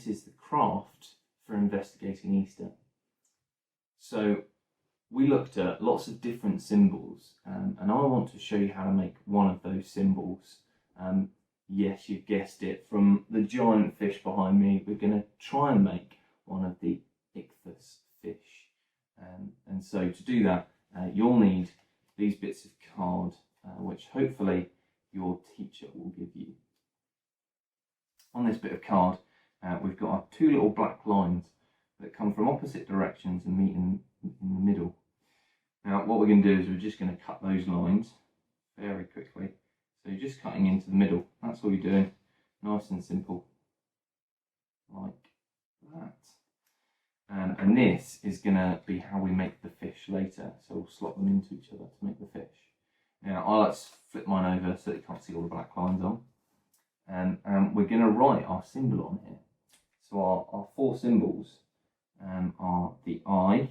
this is the craft for investigating Easter. So we looked at lots of different symbols, and I want to show you how to make one of those symbols. Yes, you've guessed it, from the giant fish behind me, we're going to try and make one of the ichthus fish. And so to do that, you'll need these bits of card, which hopefully your teacher will give you. On this bit of card, we've got our two little black lines that come from opposite directions and meet in the middle. Now what we're going to do is we're just going to cut those lines very quickly. So you're just cutting into the middle, that's all you're doing, nice and simple, like that. And this is going to be how we make the fish later, so we'll slot them into each other to make the fish. Now I like to flip mine over so that you can't see all the black lines on. And we're going to write our symbol on here. So our four symbols are the I,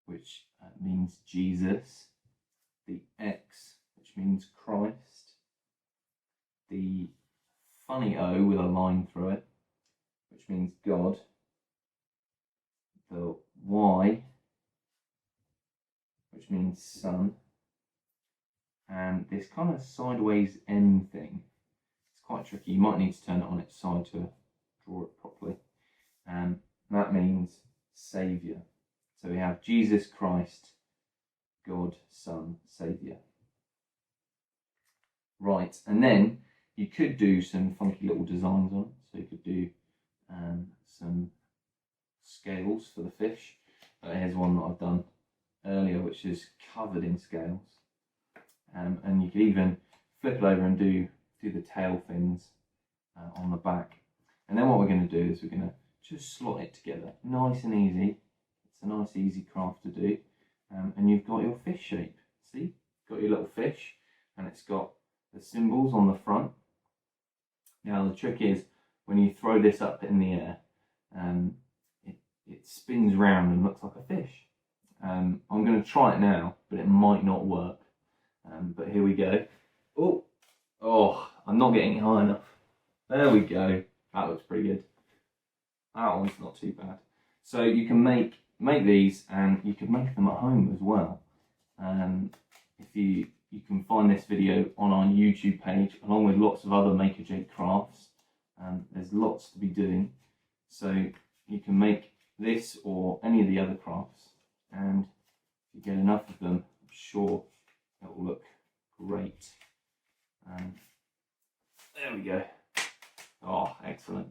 which means Jesus, the X, which means Christ, the funny O with a line through it, which means God, the Y, which means Son, and this kind of sideways N thing. It's quite tricky, you might need to turn it on its side to draw it properly. And that means Saviour. So we have Jesus Christ, God, Son, Saviour. Right, and then you could do some funky little designs on it. So you could do some scales for the fish. Here's one that I've done earlier, which is covered in scales. And you could even flip it over and do the tail fins on the back. And then what we're going to do is we're going to just slot it together, nice and easy. It's a nice easy craft to do. And you've got your fish shape. See, got your little fish, and it's got the symbols on the front. Now the trick is when you throw this up in the air, it spins round and looks like a fish. I'm going to try it now, but it might not work. But here we go. Oh, I'm not getting it high enough. There we go. That looks pretty good. That one's not too bad. So you can make these, and you can make them at home as well. If you can find this video on our YouTube page, along with lots of other Maker Jake crafts. There's lots to be doing. So you can make this or any of the other crafts, and if you get enough of them, I'm sure it will look great. There we go. Oh, excellent.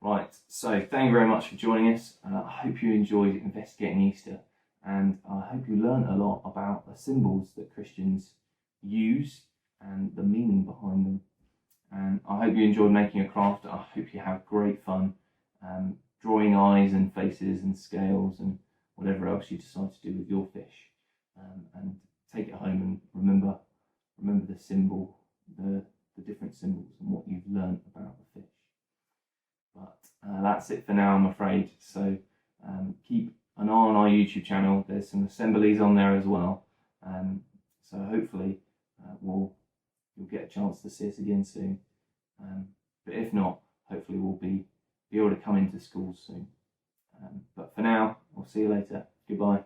Right, so thank you very much for joining us. I hope you enjoyed investigating Easter, and I hope you learned a lot about the symbols that Christians use and the meaning behind them. And I hope you enjoyed making a craft. I hope you have great fun drawing eyes and faces and scales and whatever else you decide to do with your fish. And take it home and remember the symbol, the different symbols and what you've learned about the fish. But that's it for now, I'm afraid. So keep an eye on our YouTube channel. There's some assemblies on there as well. So hopefully you'll get a chance to see us again soon. But if not, hopefully we'll be able to come into schools soon. But for now, I'll see you later. Goodbye.